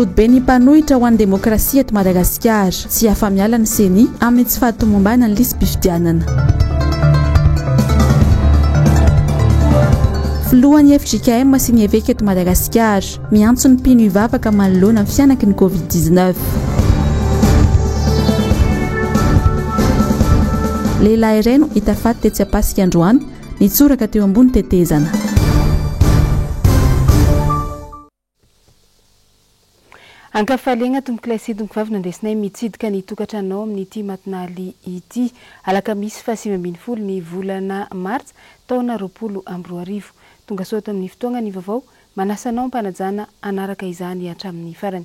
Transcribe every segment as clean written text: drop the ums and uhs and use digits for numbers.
Rodobe ny mpanohitra ho an'ny demokrasia eto Madagasikara. Tsy afa-miala ny CENI amin'ny tsy fahatomobana ny lisam-pifidianana. Filohan'ny FJKM sy ny évêque eto Madagasikara miantso ny mpino hivavaka manoloana amin'ny fianaky ny Covid-19. Lehilahy iray no hita faty tetsy Ampasika androany, nitsoraka teo ambony tetezana. Ankafaliana tombokilasy tomboky nandesinay mitsidika ny tokantranao amin'ity matinaly ity alakamisy 5 ny volana Martsa taona 2020. Tonga soa amin'ny fotoana ny vaovao manasanao mpanajana anaraka izany hatramin'ny farany.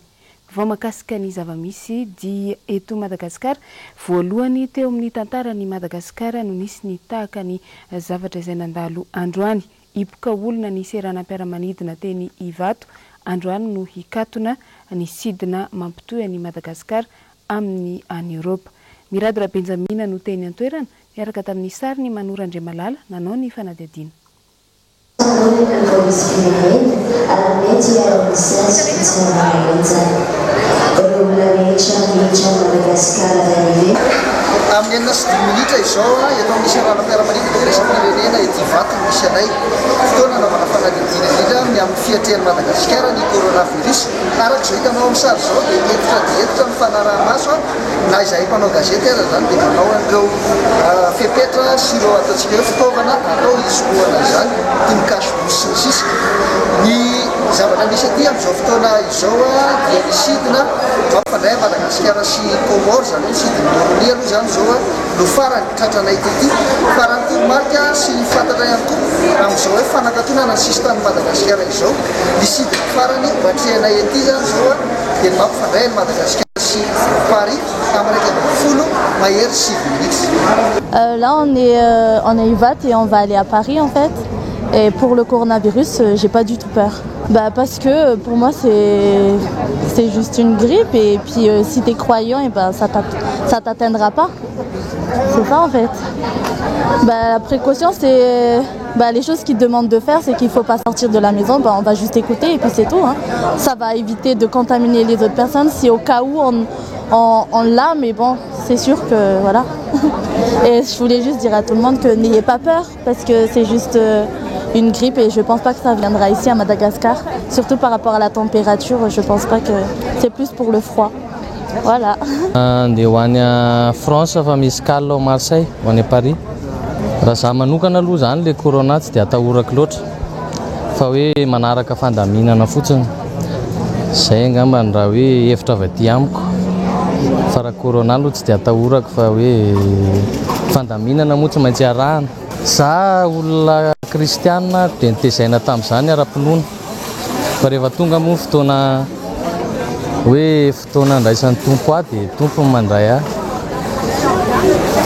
Vao makasika ny zavamisy dia eto Madagasikara voalohany teo amin'ny tantarany Madagasikara no nisy ny tahaka ny zavatra izay nandalo androany. Ipoka olona ny seranam-piaramanidina teny Ivato androany no hikatona ny sidina mampitohy ny Madagasikara amin'ny any Europa. Miradora Benjamina no teny antoerana miaraka tamin'ny sary ny Manora Andriamalala nanao ny fanadihadiana. Amin'ny enina sy 10 minitra izao eto amin'ny seranam-piaramanidina iraisam-pirenena ety Ivato misy anay fotoana anaovana fanadihadiana indrindra amin'ny fiatrehan'i Madagasikara ny coronavirus. Arak'izao hitanao amin'ny sary izao dia entitra ny fanaraha-maso na izay mpanao gazety aza zany dia manao an'ireo fepetra sy ireo ataontsika hoe fitaovana atao isoloana izany toy ny cache-bouche sy ny sisa. Ny zavatra misy aty amin'izao fotoana izao dia ny sidina fandray Madagasikara sy Comore zany hoe sidina Moroni aloha zany zao no farany tratranay tety fa raha ny toromarika sy ny fantatra ihany koa amin'izao hoe fanakatonana ny sistany Madagasikara izao ny sidina farany batrehanay ety zany zao dia ny mampifandray ny Madagasikara sy Paris amin'ny 1 mahery 6 minutes. Là on est Ivat et on va aller à Paris en fait. Et pour le coronavirus, j'ai pas du tout peur. Parce que pour moi c'est juste une grippe et puis si tu es croyant et ça t'atteindra pas. C'est ça en fait. La précaution c'est les choses qu'ils demandent de faire, c'est qu'il faut pas sortir de la maison, on va juste écouter et puis c'est tout hein. Ça va éviter de contaminer les autres personnes si au cas où on l'a, mais bon, c'est sûr que voilà. Et je voulais juste dire à tout le monde que n'ayez pas peur parce que c'est juste une grippe et je pense pas que ça viendra ici à Madagascar, surtout par rapport à la température, je pense pas que c'est plus pour le froid. Voilà. Andeha ho any France fa misy cal ao Marseille, ho any Paris. Raha za manokana aloha zany le corona tsy dia atahorako loatra fa hoe manaraka fandaminana fotsiny. Zay angambany raha hoe hevitra avy aty amiko. Fa raha corona aloha tsy dia atahorako fa hoe fandaminana moa tsy maintsy arahana. Za olona kristianina dia nitezaina tamin'izany ara-pinoana fa rehefa tonga moa fotoana hoe fotoana andraisan'ny tompo ahy dia tompo mandray ahy.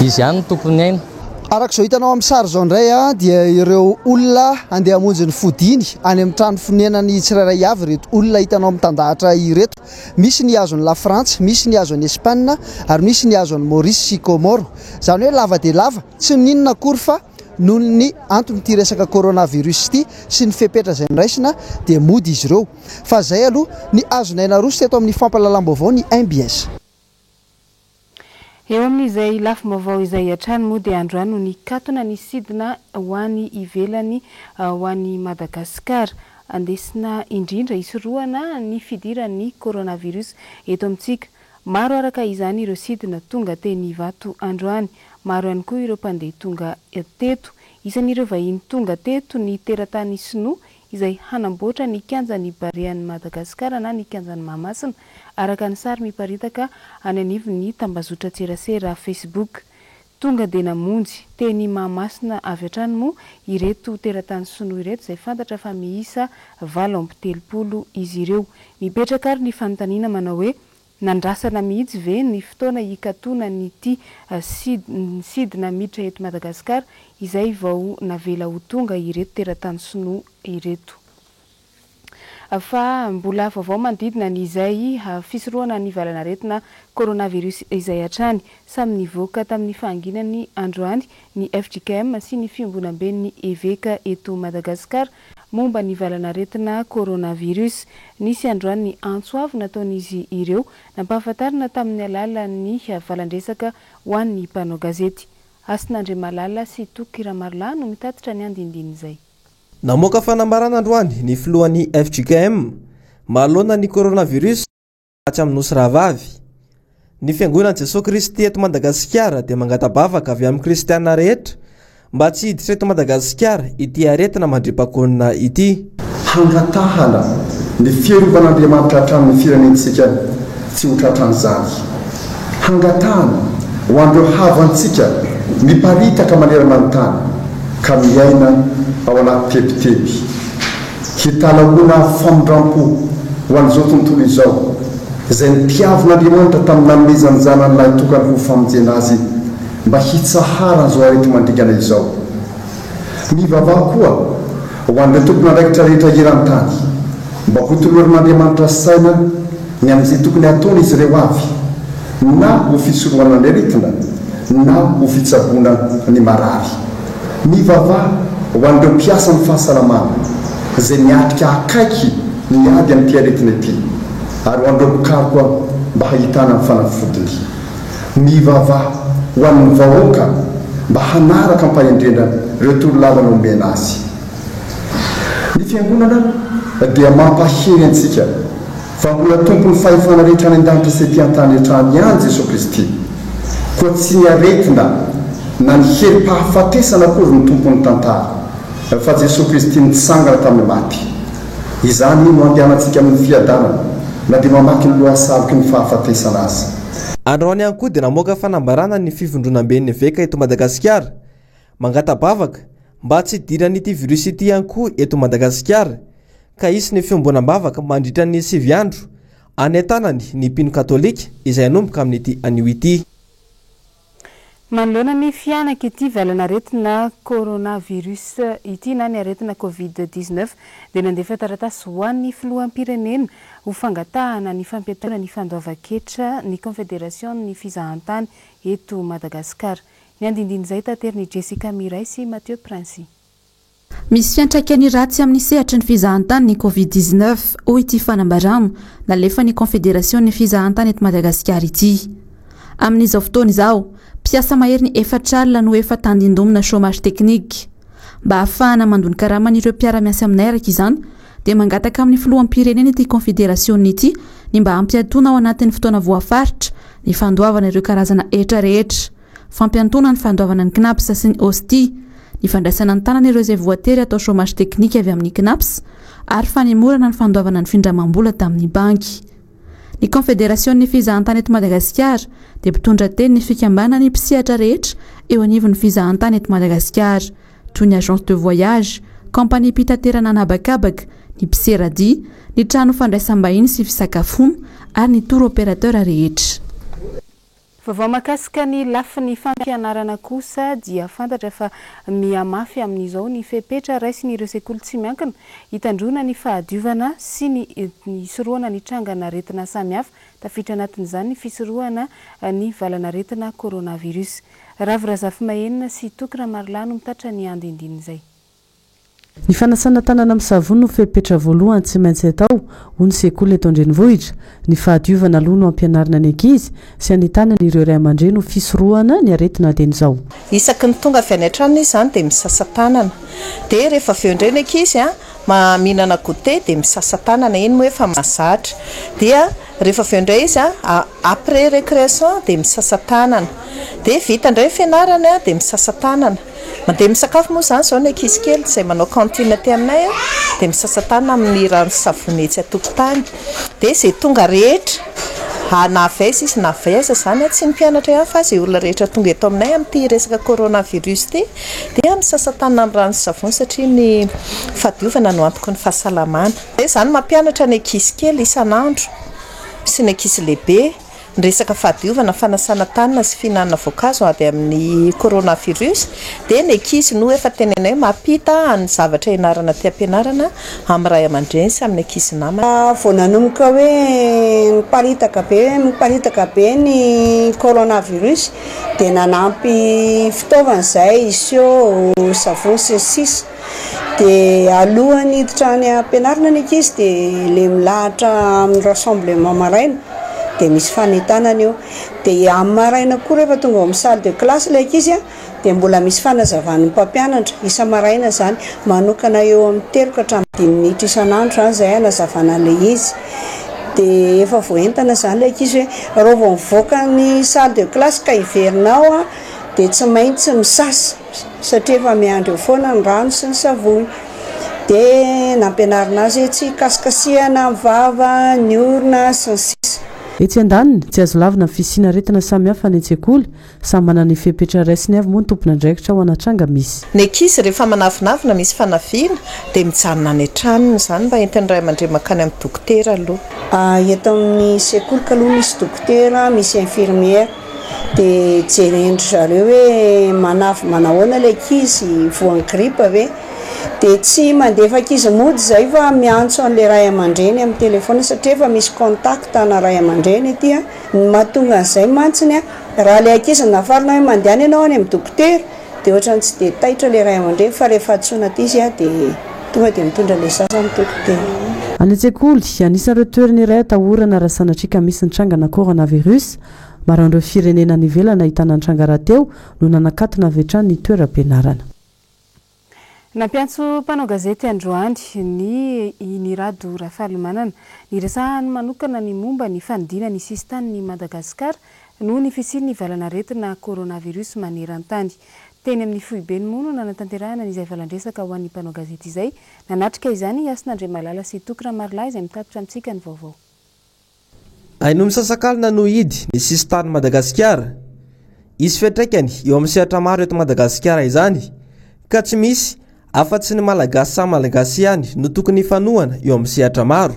Izy ihany ny tompony aina. Arak'izao hitanao amin'ny sary izao indray dia ireo olona andeha hamonjy ny fodiny any amin'ny trano fonenany tsirairay avy ireto olona hitanao mitandahatra ireto. Misy ny azon'ny La France, misy ny azon'ny Espagne ary misy ny azon'ny Maurice sy Comore. Zany hoe lava dia lava, tsy ninona akory fa noho ny antony resaka coronavirus ity sy ny fepetra izay niraisina dia mody izy ireo. Fa zay aloha ny azonaina roso teto amin'ny fampalalam-baovao ny MBS. Eo amin'izay lafim-baovao izay hatrany moa dia androany no nikatona ny sidina ho any ivelany ho any Madagasikara. Andesina indrindra isorohana ny fidiran'ny coronavirus eto amintsika. Maro araka izany ireo sidina tonga teny Ivato androany. Maro ihany koa ireo mpandeha tonga teto. Isan'ireo vahiny tonga teto ny teratany Sinoa izay hanamboatra ny kianjan'ny Barian'i Madagasikara na ny kianjan'ny Mahamasina. Araka ny sary miparitaka any anivon'ny tambazotra tserasera Facebook. Tonga dia namonjy teny Mahamasina avy hatrany moa ireto teratany Sinoa ireto izay fantatra fa miisa 7 izy ireo. Mipetraka ary ny fanontaniana manao hoe nandrasana mihitsy ve ny fotoana hikatona nyity sidina miditra eto Madagasikara izay vao navela ho tonga ireto teratany Sinoa ireto. Fa mbola vaovao manodidina n'izay fisorohana ny valanaretina coronavirus izay hatrany samy nivoaka tamin'ny fahanginany androany ny FJKM sy ny fiambonamben'ny évêque eto Madagasikara momba ny valanaretina coronavirus. Nisy androany ny antsoavy nataon'izy ireo nampahafantarina tamin'ny alalan'ny valandresaka ho an'ny mpanao gazety. Asin'Andriamalala sy Tokiramarla no mitatitra ny andindiny izay. Namoaka fanambarana androany ny filohan'ny FJKM mahalona ny coronavirus atsy amin'ny nosy rahavavy. Ny fiangonan'i Jesosy Kristy eto Madagasikara dia mangatabavaka avy amin'ny kristiana rehetra mba tsy hiditra eto Madagasikara ity aretina mandripakonina ity. Hangatahana ny fiarovan'Andriamanitra hatramin'ny firenentsika tsy ho tratran'izany. Hangatahana ho an'ireo havantsika miparitaka manerana ny tany ka miaina ao anaty tebiteby. Hitalahoana famondrampo ho an'izao tontolo izao izay nitiavin'Andriamanitra tamin'ny nanomezany zanan'ilay tokany ho famonjena azy mba hitsahara an'izao arety mandringana izao. Mivavaha koa ho an'ireo tokony andraikitra rehetra eran-tany mba ho tolorin'Andriamanitra saina ny amin'izay tokony ataony izy ireo avy, na ho fisorohana ny aretina na ho fitsaboana ny marary. Mivavaha ho an'ireo mpiasa ny fahasalamana izay miatrika akaiky ny ady amin'ity aretina ity, ary ho an'ireo mikaroka mba hahitana ny fanafodiny. Mivavaha ho an'ny vahoaka mba hanaraka ampahendrena ireo torolalana omena azy. Ny fiangonana dia mampahery antsika fa mbola tompony fahefana rehetra any an-danitra sy ety an-tany rehetrany ihany Jesosy Kristy, koa tsy ny aretina na ny herim-pahafatesana akory ny tompony tantara fa Jesosy Kristy nitsangana tamin'ny maty. Izany no andehanantsika amin'ny fiadanana na dia mamaky ny lohasaboky ny fahafatesana azy. Androany ihany koa dia namoaka fanambarana ny fivondronam-ben'ny veka eto Madagasikara mangatabavaka mba tsy hidiran'ity virus ity ihany koa eto Madagasikara, ka isy ny fiombonam-bavaka mandritra ny 9 andro any an-tanany ny mpino katolika izay anomboka amin'ity anio ity. Manoloana ny fianaka ity valanaretina coronavirus ity na ny aretina COVID-19 dia nandefa taratasy ho an'ny filoham-pirenena ho fangatahana ny fampiatana ny fandoavan-ketra ny Confédération ny fizahantany eto Madagasikara. Ny andindiny izay tateriny Jessica Miray sy Mathieu Princy. Misy fiantraikany ratsy amin'ny sehatra ny fizahantany ny COVID-19 hoy ity fanambarana nalefa ny Confédération ny fizahantany eto Madagasikara ity. Amin'izao fotoana izao, mpiasa mahery ny efatralina no efa tandindomina chômage teknika. Mba ahafahana mandony karaman'ireo mpiara-miasa aminay araka izany, dia mangataka amin'ny filoham-pirenena ity Confédération ity ny mba hampiantona ao anatin'ny fotoana voafaritra ny fandoavana ireo karazana hetra rehetra, fampiantona ny fandoavana ny CNAPS sy ny OSTI, ny fandraisana ny tanana ireo izay voatery atao chômage teknika avy amin'ny CNAPS, ary fanemorana ny fandoavana ny findramam-bola tamin'ny banky. Ny Confédération ny fizahantany eto Madagasikara dia mpitondra teny ny fikambana ny mpisehatra rehetra eo anivon'ny fizahantany eto Madagasikara, toy ny agence de voyage, compagnie mpitaterana anabakabaka, ny mpiserady, ny trano fandraisam-bahiny sy fisakafoana ary ny tour opérateur rehetra. Vaovao makasika ny lafin'ny fampianarana kosa dia fantatra fa mihamafy amin'izao ny fepetra raisin'ireo sekoly tsy miankina hitandrona ny fahadiovana sy ny sorohana ny trangana aretina samihafa tafiditra anatin'izany ny fisorohana ny valanaretina coronavirus. Ravirazafy Mahenina sy Tokiramarla no mitatra ny andindiny izay. Ny fanasana tanana amin'ny savony no fepetra voalohany tsy maintsy atao ho ny sekoly eto an-drenivohitra. Ny fahadiovana aloha no ampianarana ny ankizy sy anitana ireo ray aman-dreny no fisorohana ny aretina aten'izao. Isaky ny tonga avy any an-trano izany dia misasa tanana. Dia rehefa avy eo indray ny ankizy mihinana goûter dia misasa tanana eny moa efa mahazatra. Dia rehefa avy eo indray izy après récréation dia misasa tanana. Dia vita indray fianarana dia misasa tanana. Mandeha misakafo moa izany izao ny ankizy kely izay manao kantine aty aminay dia misasa tanana amin'ny rano savony etsy an-tokotany. Dia izay tonga rehetra na avaiza izy na avaiza izany tsy ny mpianatra ihany fa izay olona rehetra tonga eto aminay amin'ity resaka coronavirus ity dia misasa tanana amin'ny rano savony satria ny fahadiovana no antoky ny fahasalamana. Dia izany mampianatra ny ankizy kely isan'andro sy ny ankizy lehibe ny resaka fahadiovana fanasana tanana sy fihinanana voankazo avy amin'ny coronavirus. Dia ny ankizy no efa tenenay mampita ny zavatra ianarana ty ampianarana amin'ny ray aman-dreny sy amin'ny ankizy namana. Vao nanomboka hoe miparitaka be ny coronavirus dia nanampy fitaovana izay iso savony sy ny sisa. dia alohany hiditra any ampianarana ny ankizy dia le milahatra amin'ny rassemblement maraina dia misy fanentanana eo dia amin'ny maraina koa rehefa tonga amin'ny salle de classe ilay ankizy a dia mbola misy fanazavan'ny mpampianatra isa maraina zany manokana eo amin'ny 3 ka hatramin'ny 10 minitra isan'andro zany izay anazavana ilay izy dia efa voentana zany ilay ankizy hoe raha vao mivoaka ny salle de classe ka hiverinao a dia tsy maintsy misasa satria efa miandry eo foana ny rano sy ny savony dia nampianarina azy tsy kasikasihana vava ny orona sy ny sisa etsy an-daniny tsy azo lavina ny fisiana retina samihafa ny an-tsekoly samy manana ny fepetra raisiny avy moa ny tompona andraikitra ho anatranga misy ny ankizy rehefa manavinavina misy fanafiana dia mijanona any an-tranony zany mba entin'ny ray aman-dre makany amin'ny dokotera aloha eto amin'ny sekoly ka aloha misy dokotera misy infirmière dia jerendry zareo hoe manafy manahoana ilay ankizy voan'ny gripa ve dia tsy mandefa ankizy mody zay fa miantso an'ilay ray aman-dreny amin'ny telefona satria efa misy contact na ray aman-dreny aty a ny mahatonga an'izay mantsiny a raha ilay ankizy nafarina hoe mandehana ianao any amin'ny dokotera dia ohatrany tsy dia taitra ilay ray aman-dreny fa rehefa atsoina aty izy a dia tonga dia mitondra ilay sasa amin'ny dokotera any an-tsekoly anisan'ireo toerana iray atahorana raha sanatrika misy ny trangana coronavirus maran'ireo firenena ny ivelana ahitana ny tranga rahateo no nanakatona avy hatrany ny toeram-pianarana nampiantso mpanao gazety androany ny rado Rafalomanana ny resahany manokana ny momba ny fanidina ny sistany ny Madagasikara noho ny fisiny valana retina coronavirus maneran-tany teny amin'ny foibeny mono nanatanterahana izay valandresaka ho an'ny mpanao gazety izay nanatrika izany Asinandre Malala sy Tokra Marla izay mitapitra amintsika ny vaovao aino misasakalina no hidy ny sistany Madagasikara izy fetraikany eo amin'ny sehatra maro eto Madagasikara izany ka tsy misy afa-tsy ny malagasy sa malagasy ihany no tokony fanohana eo amin'ny sehatra maro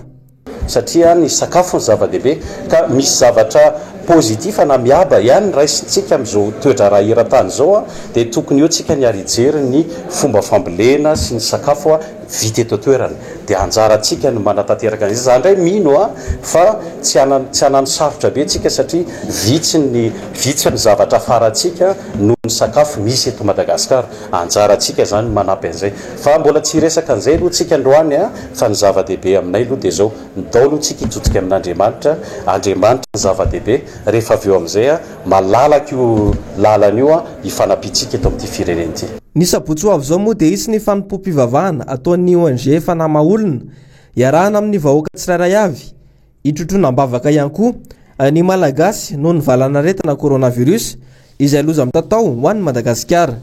satria ny sakafo ny zava-dehibe ka misy zavatra pozitiva na miaba ihany raisintsika amin'izao toetra raha eran-tany zao dia tokony eo tsika ny arijery ny fomba fambolena sy ny sakafo vita eto toerana dia anjarantsika no manatanteraka an'izy zany indray mino fa tsy hanano sarotra be tsika satria vitsy ny zavatra farantsika noho ny sakafo misy eto Madagasikara anjarantsika zany manampy an'izay fa mbola tsy resaka an'izay aloha tsika androany fa ny zava-dehibe aminay aloha dia zao ndao aloha tsika hitsotsika amin'Andriamanitra ny zava-dehibe rehefa avy eo amin'izay malalaka io lalana io hifanapitsika eto amin'ity firenena ity ny sabotsy ho avy izao moa dia isy ny fanompo-pivavahana ataon'ny ONG fanahy olona iarahana amin'ny vahoaka tsirairay avy hitrotroana-bavaka ihany koa ny malagasy noho ny valana retina coronavirus izay loza mitatao ho an'ny Madagasikara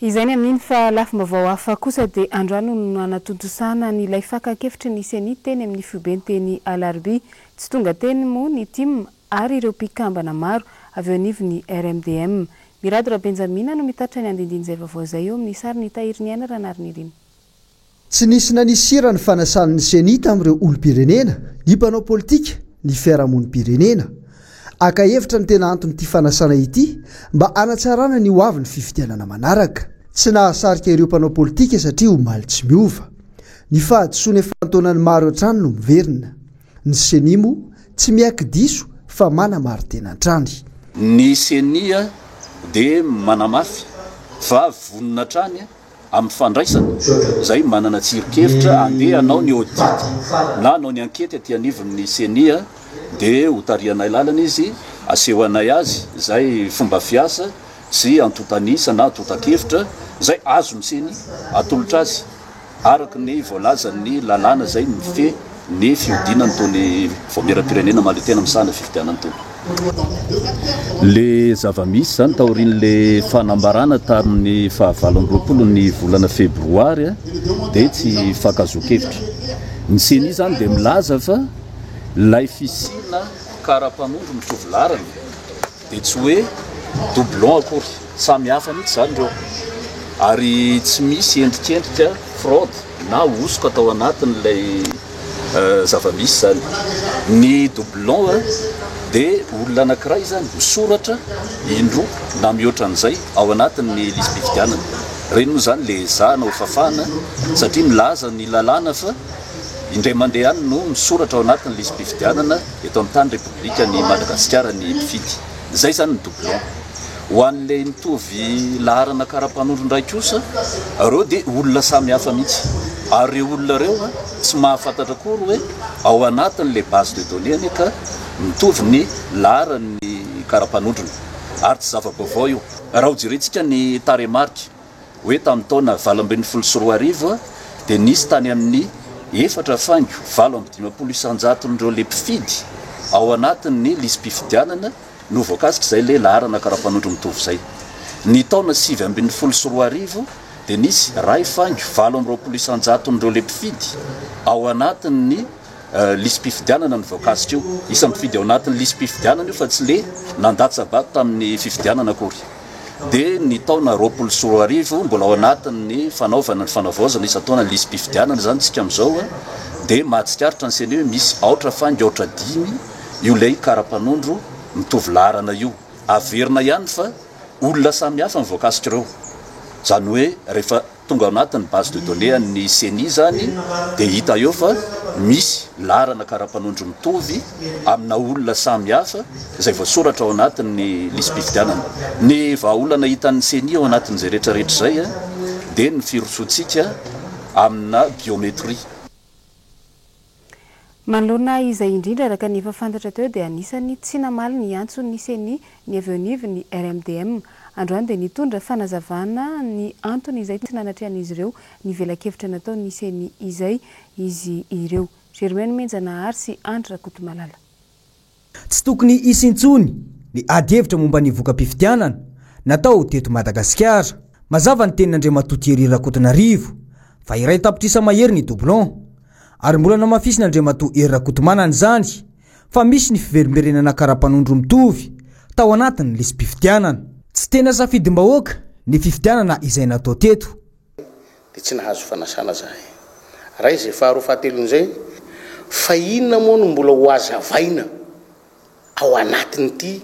izay ny amin'iny fa lafim-baovao hafa kosa dia androany no anatontosana ny ilay fakakefitry ny seni teny amin'ny fibeny teny Alarby tsy tonga teny moa ny tim ary ireo mpikambana maro avy eo anivony RMDM Miradora Benjamina no mitatra ny andindiny izay vaovao izay eo amin'ny sary ny tahiry ny aina raha nary ny riny tsy nisy nanisira ny fanasan'ny senita amin'ireo olom-pirenena ny mpanao politika ny fiarahamonim-pirenena aka hevitra ny tena antony ity fanasana ity mba anatsarana ny ho avy ny fifidianana manaraka tsy nahasarika ireo mpanao politika satria omaly tsy miova ny fahadisoana efantaonany maro an-trano no miverina ny senimo tsy miaki-diso fa manamaro tena an-trany ny senia dia manamafy fa vonona trany amin'ny fandraisana izay manana tsirikevitra andeha anao ny audit na anao ny ankety aty anivon'ny senia dia hotarianay lalana izy asehoanay azy izay fomba fiasa sy antotanisa na antotan-kevitra izay azo ny seny atolotra azy araka ny voalazan'ny lalàna izay mife ny fiodinany tony voamera-pirenena maletena misana fifidianany tony le zava-misy zany taorian'le fanambarana tamin'ny fahavalon-roapolo ny volana febroary dia tsy fakazoakevitra ny seni zany dia milaza fa lay fisina karapanondro mitrovilarana dia tsy hoe doublon akory samy hafa mihitsy zany reo ary tsy misy endrikendrika fraude na osoka atao anatin'lay zava-misy zany ny doublon dia olona anankiray zany misoratra indroa na mihoatra an'izay ao anatin'ny lisy-pifidianana reny moa zany le zahana ho fafana satria milaza ny lalàna fa indray mandeha any no misoratra ao anatin'ny lisy-pifidianana eto amin'ny tany repoblika ny Madagasikara ny mpifidy izay zany ny doublon ho an'le nitovy laharana karapanondro ndray kosa reo dia olona samy hafa mihitsy ary reo olona reo a tsy mahafantatra kory hoe ao anatin'le base de données ka mitovy ny laharany karapanondrony ary tsy zava-baovao io raha ho jerentsika ny taremarika hoe tamin'ny taona 2024 dia nisy tany amin'ny 4 fango 7,5 ndreo le mpifidy ao anatin'ny lisym-pifidianana no voakasika izay le laharana karapanondro mitovy izay ny taona 2024 dia nisy ray fango 7,9 ndreo le mpifidy ao anatin'ny lisym-pifidianana no voakasika io isa mifidy ao anatin'ny lisym-pifidianana io fa tsy le nandatsabato tamin'ny fifidianana akory dia ny taona 2024 mbola ao anatin'ny fanaovana ny fanavaozana isa taona lisym-pifidianana zany tsika amin'izao a dia mahatsikaritra ny seny hoe misy aotra fango aotra 5 io lay karapanondro mitovy laharana io averina ihany fa olona samy hafa mivoakasika ireo zany hoe rehefa tonga anatin'ny base de données ny CENI zany dia hita eo fa misy laharana karapanondro mitovy amina olona samy hafa izay voasoratra ao anatin'ny lisym-pifidianana ny vahaolana hitan'ny CENI ao anatin'izay rehetrarehetra izay a dia ny firosoantsika amina biometria. manoloana izay indrindra araka ny efa fantatra teo dia anisany tsy namaly ny antso ny CENI ny avy eo anivy ny RMDM androany dia nitondra fanazavana ny antony izay tsy nanatrehan'izy ireo ny vela-kevitra natao ny CENI izay izy ireo. Germaine Menjanahary sy Andra Kotomalala. Tsy tokony isintsony ny adihevitra momba ny voka-pifidianana natao teto Madagasikara. Mazava ny tenin'Andriamatoa Thierry Rakotonarivo fa iray tapitrisa mahery ny doublon ary mbola namafisina Andriamatoa Hery Rakotomanana zany fa misy ny fiverimberenana karapanondro mitovy tao anatin'ny lisym-pifidianana. Tsy tena safidim-bahoaka ny fifidianana izay natao teto. Dia tsy nahazo fanasana zahay. Raha izay faharoa fahatelon'izay fa inona moa no mbola ho azavaina ao anatin'ity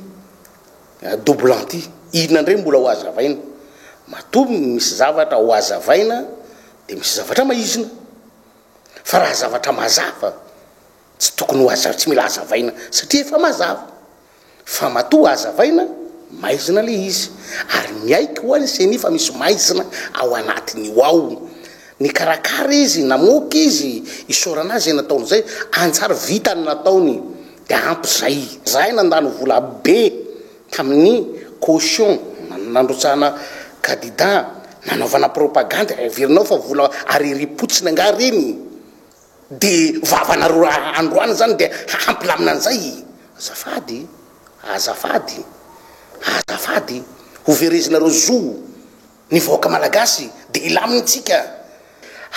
doublon ty. Inona indray mbola ho azavaina. Matoa misy zavatra ho azavaina dia misy zavatra maizina. Fa raha zavatra mazava tsy tokony ho azavaina, tsy mila azavaina satria efa mazava. Fa matoa azavaina maizina le izy ary miaiky ho any CENI fa misy maizina ao anatiny io ao. Ny karakara izy namoky izy isorana azy nataony zay antsara vita ny nataony dia ampy zay. Zahay nandano vola be tamin'ny caution nandrotsahana candidat nanaovana propagande averinao fa vola ariripotsiny anga reny dia vavanareo androany zany dia ampy lamina an'izay. Azafady hoverezinareo zo ny vahoaka malagasy dia ilaminitsika.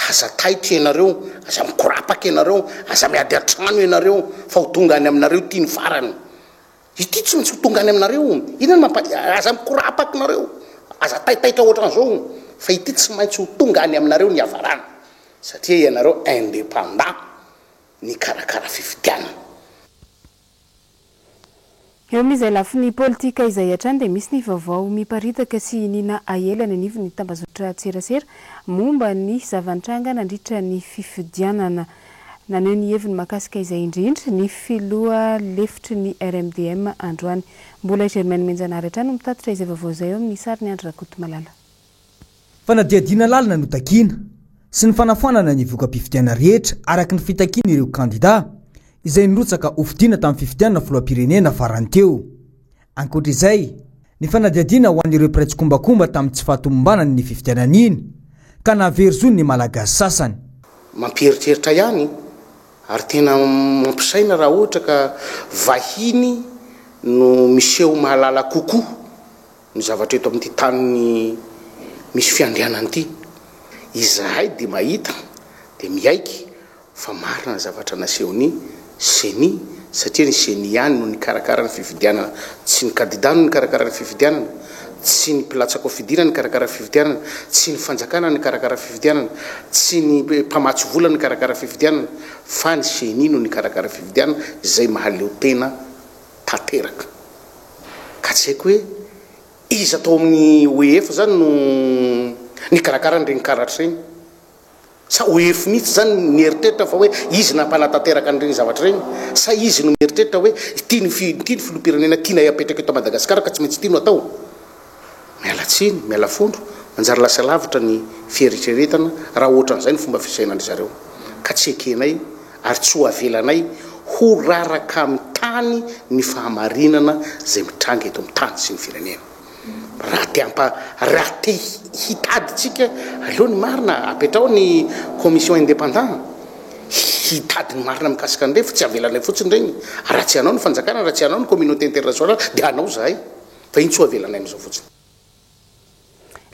Aza taitra ianareo, aza mikorapaka ianareo, aza miady an-trano ianareo fa ho tonga any aminareo tia ny farany. Ity tsy maintsy ho tonga any aminareo. Inona aza mikorapaka nareo, aza taitaitra ohatran'izao fa ity tsy maintsy ho tonga any aminareo ny havarana satria ianareo indépendant ny karakara fifidianana. Eo amin'izay lafiny politika izay hatrany dia misy ny vaovao miparitaka sy nina aelana anivy ny tambazotra tserasera momba ny zavantranga nandritra ny fifidianana. Naneho ny heviny mahakasika izay indrindra ny filoha lefitry ny RMDM androany. Mbola Germaine Menjanahary hatrany mitatitra izay vaovao izay eo amin'ny sary ny Andra Kotomalala. Fanadiadiana lalina no takiana sy ny fanafanana ny voka-pifidiana rehetra araka ny fitakiana ireo kandida izay nirotsaka hofidiana tamin'ny fifidianana filoham-pirenena farany teo. Ankoatra izay, ny fanadiadiana ho an'ireo mpiray kombakomba tamin'ny tsy fahatomombanany ny fifidianana iny ka nahaverizony ny malagasy sasany. Mampieritreritra ihany ary tena mampisaina raha ohatra ka vahiny no miseho mahalala kokoa ny zavatra eto amin'ity tany misy fiandrianana ity. Izahay dia mahita dia miaiky fa marina zavatra nasehony CENI satria ny CENI ihany no nikarakara ny fifidianana, tsy ny candidat no nikarakara ny fifidianana, tsy ny mpilatsaka fidirana ny karakara fifidianana, tsy ny fanjakana ny karakara fifidianana, tsy ny mpamatsy vola ny karakara fifidianana, fa ny CENI no nikarakara fifidianana izay mahaleo tena tanteraka. Ka tsy haiko hoe izy atao amin'ny UEFA zany no nikarakara n'ireny karatra ireny. Sa UEFA mihitsy zany mieritreritra fa hoe izy nampanatanteraka n'ireny zavatra ireny, sa izy no mieritreritra hoe ity ny filoham-pirenena tiana apetraka eto Madagasikara ka tsy maintsy ity no atao. miala tsiny miala fondro manjary lasa lavitra ny fieritreretana raha ohatran'izay ny fomba fisainandry zareo ka tsy ekenay ary tsy ho avelanay ho raraka amin'ny tany ny fahamarinana zay mitranga eto amin'ny tany sy ny firenena raha te hitaditsika aleony marina apetrao ny commission indépendant hitady ny marina mikasika an'irey fa tsy avelanay fotsiny regny raha tsy anao ny fanjakana raha tsy anao ny communauté internationale dia anao zahay fa iny tsy ho avelanay amin'izao fotsiny.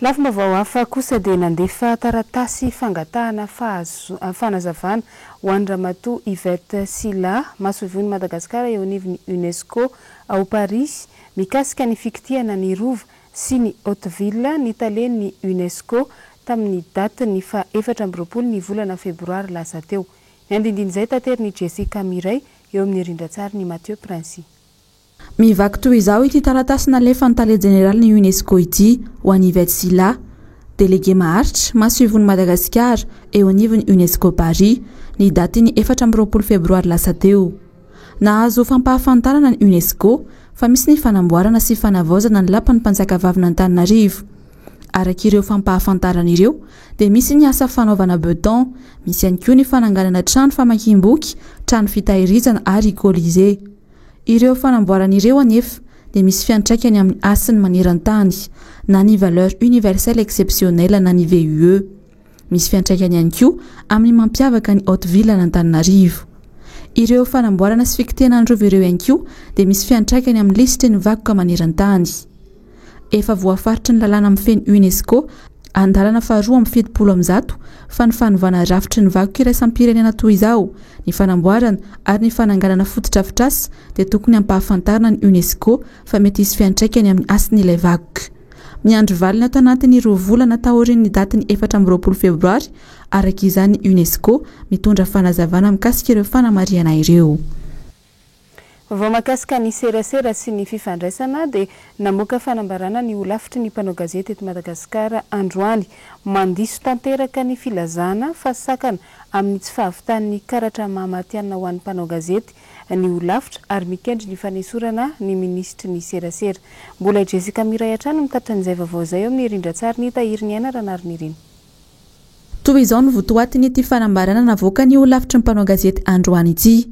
Lafomba vao hafa kosa dia nandefa taratasy fangatahana fanazavana ho an'ny ramatoa Yvette Sila masovoan'i Madagasikara eo anivon'ny UNESCO ao Paris mikasika ny fikitiana ny rova sy ny Hauteville ny talen'ny UNESCO tamin'ny daty ny fa 4 ny volana febroary lasa teo. Ny andindin'izay tateriny Jessica Miray eo amin'ny rindran-tsary ny Mathieu Princy. Mivaky toy izao ity taratasy nalefa ny tale général ny UNESCO ity ho an'i Yvette Sila, délégué maharitra masovon'i Madagasikara eo anivon'ny UNESCO Paris ny daty ny 4 febroary lasa teo. Nahazo fampahafantarana ny UNESCO fa misy ny fanamboarana sy fanavaozana ny lapan'ny mpanjakavavina Antananarivo. Arak'ireo fampahafantarana ireo dia misy ny asa fanaovana beton, misy ihany koa ny fananganana trano famakiam-boky, trano fitahirizana ary colisée. Ireo fanamboarana ireo anefa dia misy fiantraikany amin'ny asiny maneran-tany na ny valeur universelle exceptionnelle na ny VUE. Misy fiantraikany ihany koa amin'ny mampiavaka ny Hauteville Antananarivo. Ireo fanamboarana sy fikitena ny rova ireo ihany koa dia misy fiantraikany amin'ny lisitry ny vakoka maneran-tany. Efa voafaritra ny lalàna amin'ny feny UNESCO andalana faharoa amin'ny 70 fa ny fanovana rafitry ny vakoka iraisam-pirenena toy izao, ny fanamboarana ary ny fananganana fotodrafitrasa dia tokony hampahafantarana ny UNESCO fa mety hisy fiantraikany amin'ny asin'ilay vakoka. Miandry valina ato anatin'ny 2 volana taorian'ny daty ny 4 febroary arak'izany UNESCO mitondra fanazavana mikasika ireo fanamariana ireo. Vao makasika ny serasera sy ny fifandraisana dia namoaka fanambarana ny olafitry ny mpanao gazety eto Madagasikara androany mandiso tanteraka ny filazana fasakana amin'ny tsy fahavitan'ny karatra mahamatianina ho an'ny mpanao gazety ny olafitra ary mikendry ny fanesorana ny ministry ny serasera. Mbola Jessica Miray hatrany mitatitra an'izay vaovao izay eo amin'ny rindran-tsary ny tahiry ny anaranary ny riny. Toy izao ny votoatiny ity fanambarana navoaka ny olafitry ny mpanao gazety androany ity.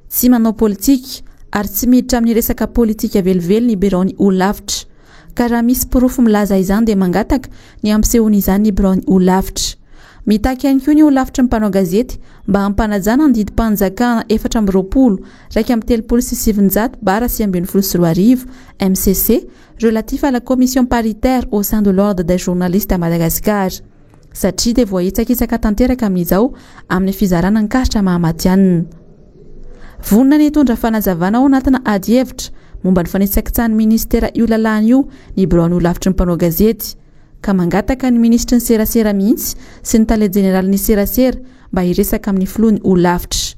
Tsy manao politika ary tsy miditra amin'ny resaka politika velively ny biron olafitra. Ka raha misy pirofo milaza izany dia mangataka ny ampisehoany izany ny biron olafitra. Mitaky ihany koa ny olafitra ny mpanao gazety mba hampanajana ny didim-panjakana 430/700/2024 MCC relatif à la commission paritaire au sein de l'ordre des journalistes à Madagascar. Satria dia voaitsakitsaka tanteraka amin'izao amin'ny fizarana ny karatra mahamatianina. Vonina ny hitondra fanazavana ao anatina ady hevitra momba ny fanesakitsahan'ny ministera io lalàna io ny biron olafitra ny mpanao gazety ka mangataka ny ministry ny serasera mihitsy sy ny tale général ny serasera mba hiresaka amin'ny filoha ny olafitra.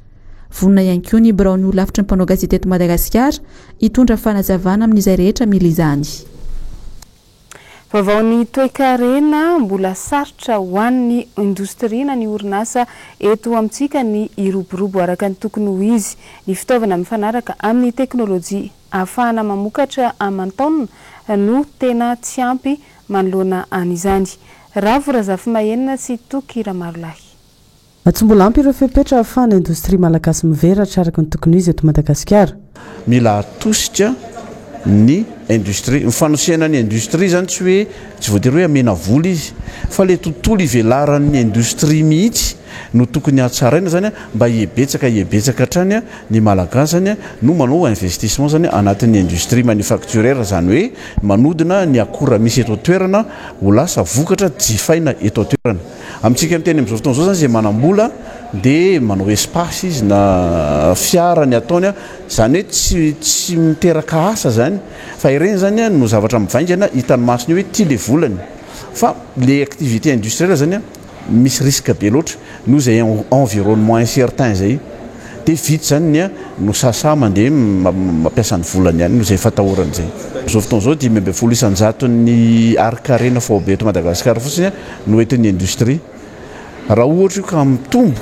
Vonina ihany koa ny biron olafitra ny mpanao gazety eto Madagasikara hitondra fanazavana amin'izay rehetra mila izany. Vaovao ny toe-karena mbola sarotra ho an'ny indostria na ny orinasa eto amintsika ny iroborobo araka ny tokony ho izy. Ny fitaovana mifanaraka amin'ny teknôlôjia ahafahana mamokatra aman-taonina no tena tsy ampy manoloana an'izany. Ravo Razafy Mahenina sy Toky Ramarolahy. Tsy mbola ampy ireo fepetra ahafahana indostria malagasy miveratra araka ny tokony ho izy eto Madagasikara. Mila atosika ny industrie mifanosiana ny industrie zany tsy hoe tsy voatery hoe amena vola izy fa le tontolo ivelaran'ny industrie mihitsy no tokony hatsaraina zany mba hiebetsaka hatrany ny malagasy zany no manao investissement zany anatin'ny industrie manufacturière zany hoe manodina ny akora misy eto toerana ho lasa vokatra jifaina eto toerana. Amintsika miteny amin'izao fotoana zao zany zay manambola dia manao espace izy na fiara ny ataony zany hoe tsy miteraka asa zany fa ireny zany no zavatra mivaingana hitany masony hoe ty le volany fa le activité industrielle zany misy risque be loatra noho zay environnement incertain zay dia vita zany no sasa mandeha mampiasa ny volany ihany no zay fatahorany zay. Zao fotoana zao 500 ny arkarena fao be eto Madagasikara fotsiny no entin'ny industrie raha ohatra io ka mitombo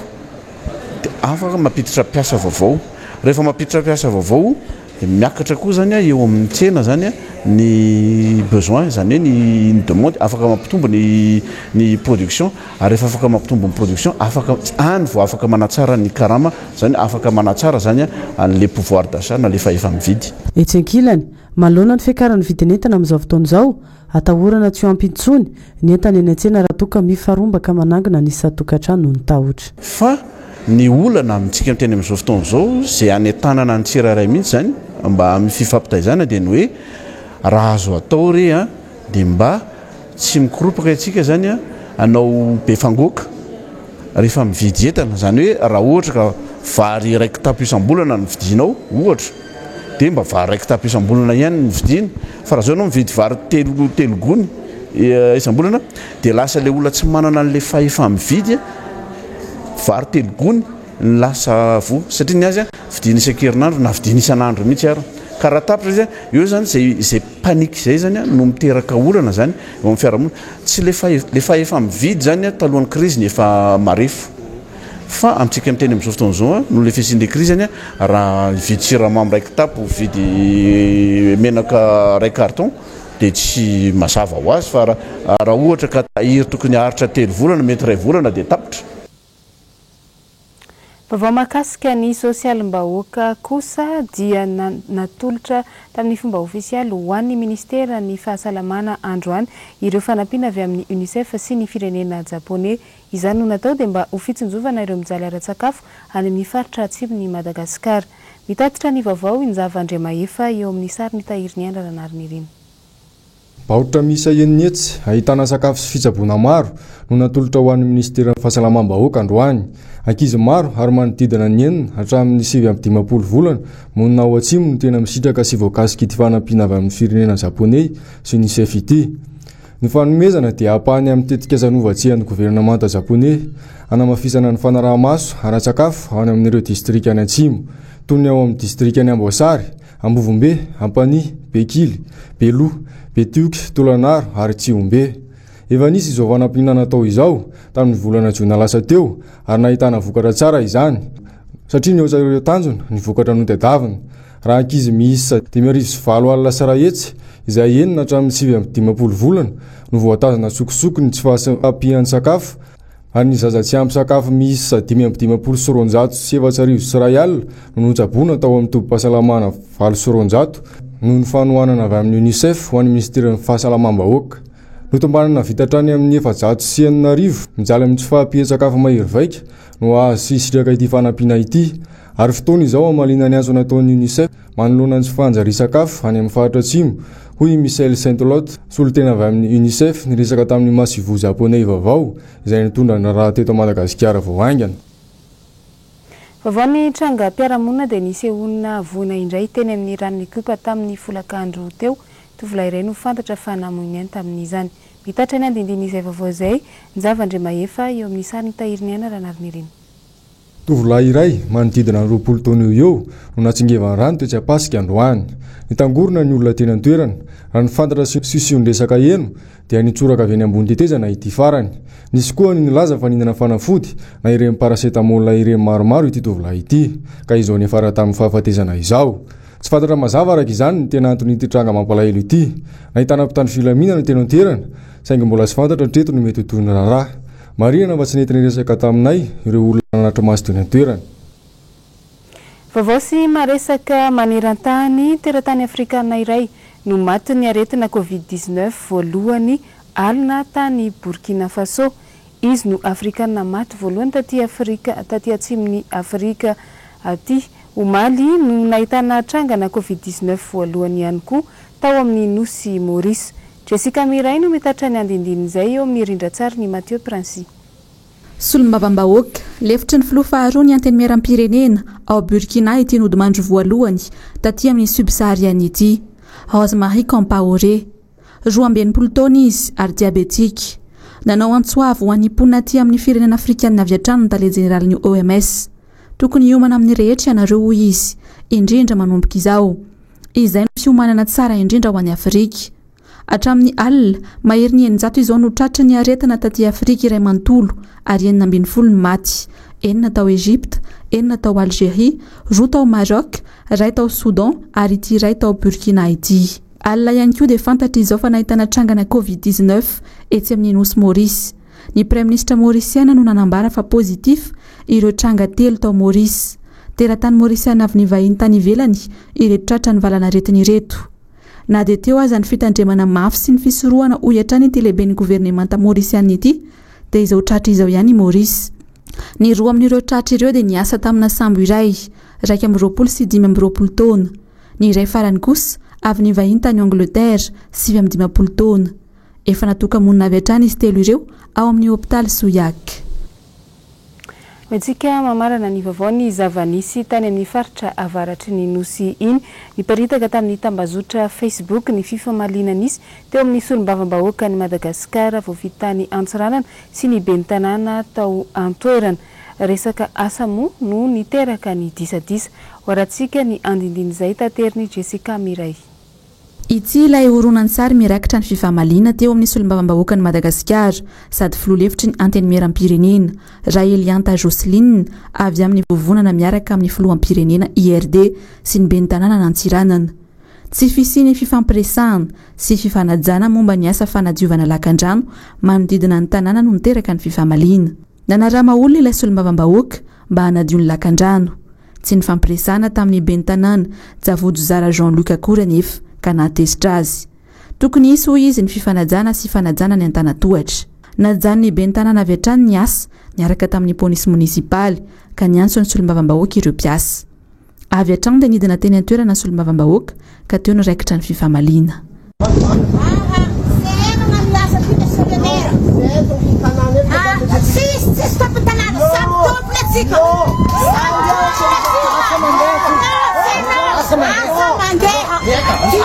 dia afaka mampiditra piasa vaovao. Rehefa mampiditra piasa vaovao dia miakatra koa zany a eo amin'ny tsena zany a ny besoin zany hoe ny demande afaka mampitombo ny production ary rehefa afaka mampitombo ny production afaka any vao afaka manatsara ny karama zany afaka manatsara zany a an'le pouvoir d'achat na le fahefa mividy etsy ankilany malona ny fiakaran'ny vidin'entana amin'izao fotoana izao atahorana tsy ho ampintsony ny entana eny an-tsena raha toka mifarombaka manangina ny isa-tokantrano no ny tahotra fa ny olana amintsika miteny amin'izao fotoana izao zay any tanana ny tsirairay mihitsy zany mba amin'ny fifampitaizana dia ny hoe raha azo atao re a dia mba tsy mikoropaka itsika zany a anao be fangoaka rehefa mividy entana zany hoe raha ohatra ka vary raiky tapo isam-bolana ny vidinao ohatra dia mba vary raiky tapo isam-bolana ihany ny vidina fa raha zao anao mividy vary telo gony isam-bolana dia lasa le olona tsy manana an'le fahefa mividy vary telo gony ny lasa vo satria ny azy a vidina isan-kerinandro na vidina isan'andro mihitsy ara ka raha tapitra izy eo zany zay paniky zay zany a no miteraka olana zany eo amin'ny fiarahamonina tsy le fahefa mividy zany a talohan'ny krizy ny efa marefo fa amintsika miteny amin'izao fotoana izao a no le fiasin'le krizy zany a raha vidy siramamy raiky tapo vidy menaka ray carton dia tsy mazava ho azy fa raha ohatra ka tahiry tokony haritra 3 volana mety 2 volana dia tapitra vaovao mahakasika ny sosialim-bahoaka kosa dia natolotra tamin'ny fomba ofisialy ho an'ny ministera ny fahasalamana androany ireo fanampiana avy amin'ny UNICEF sy ny firenena japonais izany no natao dia mba ho fitsinjovana ireo mijaly ara-tsakafo any amin'ny faritra atsimo-ny Madagasikara. Mitatitra ny vaovao Injava-Andriamaefa eo amin'ny sary ny tahiriny andra ranariny ireny. Baoritra misa eniny etsy ahitana sakafo sy fitsaboana maro no natolotra ho an'ny ministera ny fahasalamam-bahoaka androany. Ankizy maro ary manodidina ny enina hatramin'ny 7-10 volana monina ao atsimo no tena misitraka sy voakasika ity fanampiana avy amin'ny firenena japonais sy UNICEF ity. Ny fanomezana dia apahany amin'ny tetikazanovatsian'ny gouvernemanta japonais anamafisana ny fanaraha-maso ara-tsakafo ao amin'ireo distrika any atsimo toy ny ao amin'ny distrika any Amboasary, Ambovombe, Ampany, Bekily, Beloa, Betioky, Tolanaro ary Tsiombe. Efa nisy izao fanampiana natao izao tamin'ny volana Jona lasa teo ary nahitana vokatra tsara izany satria ny ao ireo tanjona ny vokatra notadiavina. Raha ankizy miisa 5.20 alina sara etsy izay enina hatramin'ny 7-10 volana no voatazana sokosokony tsy fahasampihan'ny sakafo ary ny zaza tsy ampy sakafo miisa 5.10 sy 200 sy 7 alina no notsaboana tao amin'ny tobo-pahasalamana 7 sy 200 noho ny fanohanana avy amin'ny UNICEF ho an'ny ministeran'ny fahasalamam-bahoaka. Notombanana vita hatrany amin'ny 790 mijaly amin'ny tsy fahampihan-tsakafo mahery vaika no azo sy sitraka ity fanampiana ity ary fotoana izao amalina ny azo nataon'ny UNICEF manoloana ny tsy fanjari-sakafo any amin'ny faritra atsimo hoy Michel Saint-Lot solotena avy amin'ny UNICEF niresaka tamin'ny masivo japonais vaovao izay nitondra ny raha teto Madagasikara vao aingana. Vaovao ny trangam-piarahamonina dia nisy olona voina indray teny amin'ny ranon'ny Kopa tamin'ny folakandro teo. Tovolahy iray no fantatra fa namoiny tamin'izany. Mitatra ny andindiny izay vaovao izay Injava-Andriamaefa eo amin'ny sary ny tahiriny ana ranariny ireny. Tovolahy iray manodidina 20 taona eo no natsingevany rano tetsy Apasika androany. Nitangorona ny olona teny an-toerana raha ny fantatra sision-dresaka eno dia nitsoraka avy any ambony tetezana ity farany. Nisy koa ny laza fa ninana fanafody na ireny paracetamol ireny maromaro ity tovolahy ity ka izao ny afara tamin'ny fahafatezana izao. Tsy fantatra mazava araka izany ny tena antony ity tranga mampalahelo ity. Nahitana mpitandro filaminana teny an-toerana saingy mbola tsy fantatra treto no mety ho toy ny raharaha. Marihana fa tsy nety niresaka taminay ireo olona nanatra maso teny an-toerana. Vaovao sy maresaka maneran-tany teratany afrikana iray no maty ny aretina COVID-19 voalohany alina tany Burkina Faso. Izy no afrikana maty voalohany taty atsimon'ny Afrika aty. Omaly no nahitana trangana COVID-19 voalohany ihany koa tao amin'ny nosy Maurice. Jessica Miray no mitatra ny andindiny izay eo amin'ny rindran-tsary ny Mathieu Princy. Solombavam-bahoaka lefitry ny filoha faharoa ny anteny miaram-pirenena ao Burkina ity nodimandro voalohany taty amin'ny subsahariana ity. Rose-Marie Compaoré, 12 taona izy ary diabetika. Nanao antsoavo ho an'ny mponina aty amin'ny firenena afrikanina avy hatrany ny tale jeneralin'ny OMS. Tokony hiomana amin'ny rehetra ianareo hoy izy, indrindra manomboka izao. Izay no fiomanana tsara indrindra ho an'ny Afrika. hatramin'ny alina mahery ny 900 izao no tratra ny aretina taty Afrika iray manontolo ary 970 ny maty, 9 tao Egypte, 9 tao Algérie, 2 tao Maroc, 2 tao Soudan ary ity 2 tao Burkina ity. Alina ihany koa dia fantatra izao fa nahitana trangana Covid-19 etsy amin'ny nosy Maurice. Ny Prime Ministre Mauriciana no nanambara fa positif ireo tranga 3 tao Maurice. Teratany Mauriciana avy ny vahiny tany ivelany ireto tratra ny valana aretina ireto. Na dia teo aza ny fitandremana mafy sy ny fisorohana ho hatrany ity lehiben'ny governemanta Mauriciana ity dia izao tratra izao ihany Maurice. Ny roa amin'ireo tratra ireo dia niasa tamina sambo iray, 2 sy 5 taona. Ny iray farany kosa avy ny vahiny tany Angleterre, 7 taona. Efa natoka-monina avy hatrany izy 3 ireo ao amin'ny hôpitaly Souillac. Metsika mamarana ny vaovao ny zava-nisy tany amin'ny faritra avaratry ny nosy iny niparitaka tamin'ny tambazotra Facebook ny fifamaliana nisy teo amin'ny solombavam-bahoaka ny Madagasikara voafitany Antsiranana sy ny ben'ny tanàna tao Antoerana. Resaka asa moa no niteraka ny disadisa. Hoaratsika ny andindin'izay tateriny Jessica Miray. Ity ilay horonan-tsary mirakitra ny fifamaliana teo amin'ny solombavam-bahoaka ny Madagasikara sady filoha-hevitry ny antenimiram-pirenena Raelianta Joseline avy amin'ny vovonana miaraka amin'ny filohampirenena IRD sy ny ben'ny tanàna Antsiranana. Tsy fisiany fifampiresahana sy fifanajana momba ny asa fanadiovana lakan-drano manodidina ny tanàna no niteraka ny fifamaliana. Nanarama olona ilay solombavam-bahoaka mba hanadio ny lakan-drano. Tsy ny fampiresahana tamin'ny ben'ny tanàna Javojo Zara Jean-Luc akory anefa ka natezitra azy. Tokony hisy hoy izy ny fifanajana sy fanajana ny antanatohatra. Najanony ben'ny tanàna avy hatrany ny asa niaraka tamin'ny polisy munisipaly ka niantso ny solombavam-bahoaka ireo mpiasa. Avy hatrany dia nidina teny an-toerana ny solombavam-bahoaka ka teo niraikitra ny fifamaliana.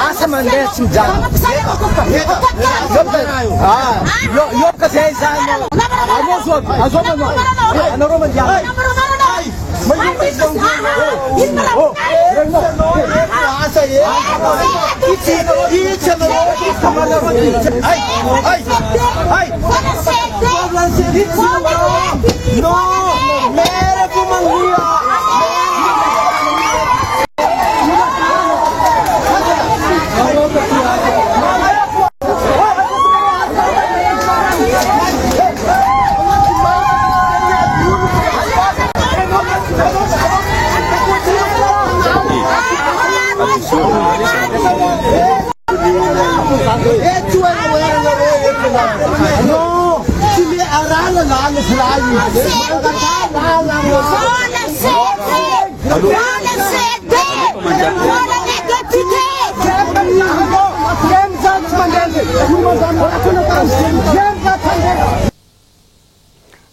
Asa mandeha tsy mijano. Yoka zay zany. Anareo mandiana.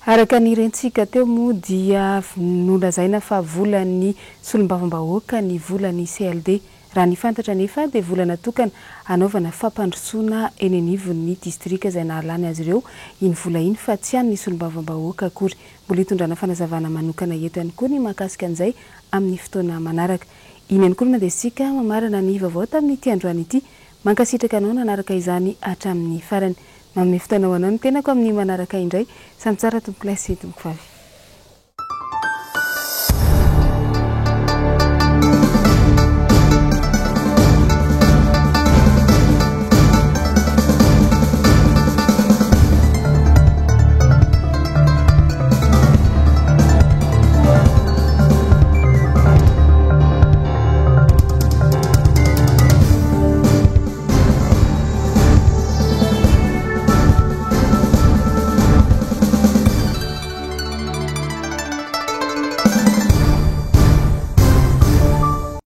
Araka ny rentsika teo moa dia nolazaina fa volan'ny solombavam-bahoaka ny volan'ny CLD raha ny fantatra nefa dia volana tokana anaovana fampandrosoana eny anivon'ny distrika izay nahalany azy ireo iny vola iny fa tsy any ny solombavam-bahoaka akory. Mbola hitondrana fanazavana manokana eto ihany koa ny mahakasika an'izay amin'ny fotoana manaraka. Iny ihany koa madesika mamarana ny vaovao tamin'ity androany ity mankasitraka anao nanaraka izany hatramin'ny farany. Amin'ny fotoana ho anao ny tenako amin'ny manaraka indray. Samy tsara tompoko lasy tompoko vavy.